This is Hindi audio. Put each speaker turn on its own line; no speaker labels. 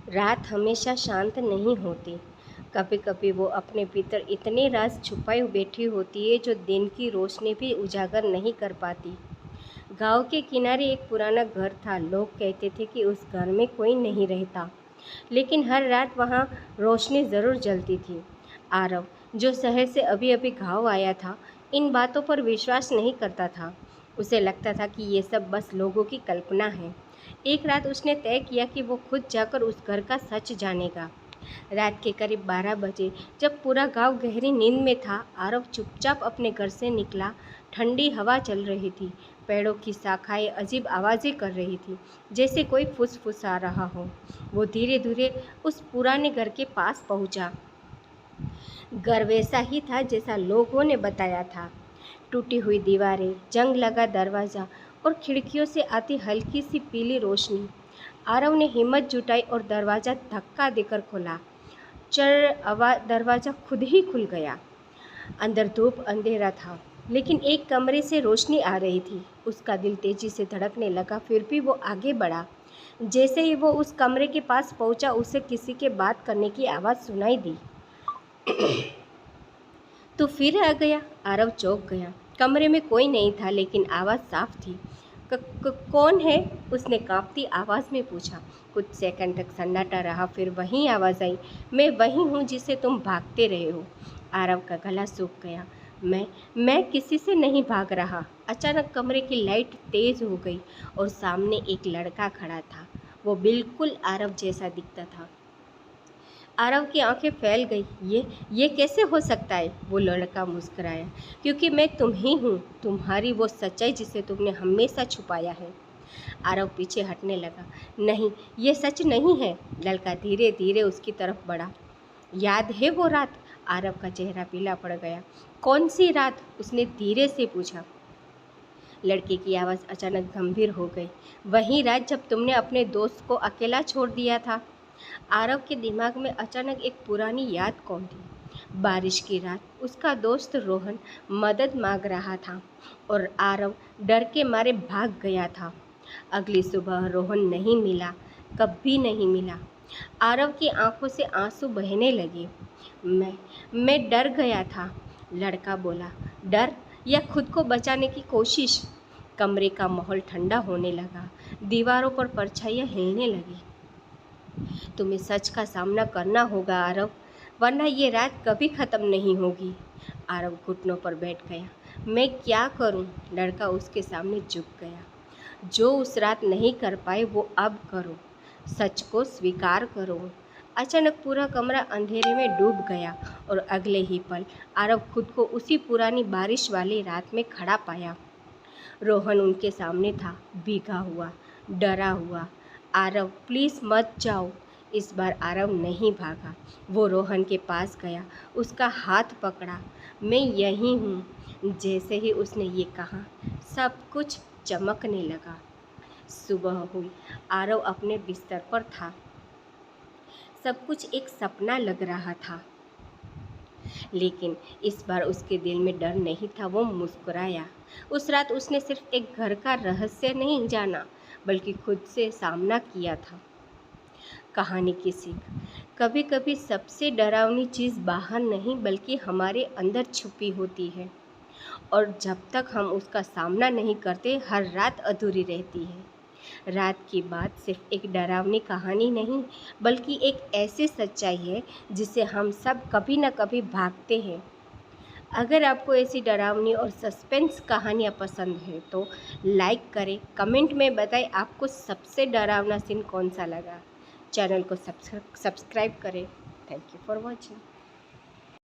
रात हमेशा शांत नहीं होती। कभी कभी वो अपने भीतर इतने राज छुपाए बैठी होती है जो दिन की रोशनी भी उजागर नहीं कर पाती। गांव के किनारे एक पुराना घर था। लोग कहते थे कि उस घर में कोई नहीं रहता, लेकिन हर रात वहाँ रोशनी ज़रूर जलती थी। आरव, जो शहर से अभी अभी गांव आया था, इन बातों पर विश्वास नहीं करता था। उसे लगता था कि ये सब बस लोगों की कल्पना है। एक रात उसने तय किया कि वो खुद जाकर उस घर का सच जानेगा। रात के करीब 12 बजे, जब पूरा गांव गहरी नींद में था, आरव चुपचाप अपने घर से निकला। ठंडी हवा चल रही थी। पेड़ों की शाखाएं अजीब आवाज़ें कर रही थी, जैसे कोई फुसफुसा रहा हो। वो धीरे धीरे उस पुराने घर के पास पहुंचा। घर वैसा ही था जैसा लोगों ने बताया था। टूटी हुई दीवारें, जंग लगा दरवाज़ा और खिड़कियों से आती हल्की सी पीली रोशनी। आरव ने हिम्मत जुटाई और दरवाज़ा धक्का देकर खोला। दरवाज़ा खुद ही खुल गया। अंदर धूप अंधेरा था, लेकिन एक कमरे से रोशनी आ रही थी। उसका दिल तेजी से धड़कने लगा, फिर भी वो आगे बढ़ा। जैसे ही वो उस कमरे के पास पहुंचा, उसे किसी के बात करने की आवाज़ सुनाई दी। तो फिर आ गया। आरव चौंक गया। कमरे में कोई नहीं था, लेकिन आवाज़ साफ थी। कौन है? उसने कांपती आवाज़ में पूछा। कुछ सेकंड तक सन्नाटा रहा, फिर वही आवाज़ आई, मैं वही हूँ जिसे तुम भागते रहे हो। आरव का गला सूख गया। मैं किसी से नहीं भाग रहा। अचानक कमरे की लाइट तेज हो गई और सामने एक लड़का खड़ा था। वो बिल्कुल आरव जैसा दिखता था। आरव की आंखें फैल गई। ये कैसे हो सकता है? वो लड़का मुस्कुराया। क्योंकि मैं तुम ही हूँ, तुम्हारी वो सच्चाई जिसे तुमने हमेशा छुपाया है। आरव पीछे हटने लगा। नहीं, ये सच नहीं है। लड़का धीरे धीरे उसकी तरफ बढ़ा। याद है वो रात? आरव का चेहरा पीला पड़ गया। कौन सी रात? उसने धीरे से पूछा। लड़के की आवाज़ अचानक गंभीर हो गई। वही रात जब तुमने अपने दोस्त को अकेला छोड़ दिया था। आरव के दिमाग में अचानक एक पुरानी याद कौन थी। बारिश की रात, उसका दोस्त रोहन मदद मांग रहा था और आरव डर के मारे भाग गया था। अगली सुबह रोहन नहीं मिला, कभी नहीं मिला। आरव की आंखों से आंसू बहने लगे। मैं डर गया था, लड़का बोला। डर या खुद को बचाने की कोशिश? कमरे का माहौल ठंडा होने लगा। दीवारों पर परछाइयाँ हिलने लगी। तुम्हें सच का सामना करना होगा आरव, वरना ये रात कभी ख़त्म नहीं होगी। आरव घुटनों पर बैठ गया। मैं क्या करूं? लड़का उसके सामने झुक गया। जो उस रात नहीं कर पाए वो अब करो। सच को स्वीकार करो। अचानक पूरा कमरा अंधेरे में डूब गया और अगले ही पल आरव खुद को उसी पुरानी बारिश वाली रात में खड़ा पाया। रोहन उनके सामने था, भीगा हुआ, डरा हुआ। आरव, प्लीज़ मत जाओ। इस बार आरव नहीं भागा। वो रोहन के पास गया, उसका हाथ पकड़ा। मैं यहीं हूँ। जैसे ही उसने ये कहा, सब कुछ चमकने लगा। सुबह हुई। आरव अपने बिस्तर पर था। सब कुछ एक सपना लग रहा था, लेकिन इस बार उसके दिल में डर नहीं था। वो मुस्कुराया। उस रात उसने सिर्फ एक घर का रहस्य नहीं जाना, बल्कि खुद से सामना किया था। कहानी की सीख। कभी कभी सबसे डरावनी चीज़ बाहर नहीं, बल्कि हमारे अंदर छुपी होती है, और जब तक हम उसका सामना नहीं करते, हर रात अधूरी रहती है। रात की बात सिर्फ एक डरावनी कहानी नहीं, बल्कि एक ऐसी सच्चाई है जिसे हम सब कभी न कभी भागते हैं। अगर आपको ऐसी डरावनी और सस्पेंस कहानियाँ पसंद है तो लाइक करें, कमेंट में बताएं आपको सबसे डरावना सीन कौन सा लगा। चैनल को सब्सक्राइब करें। Thank you for watching.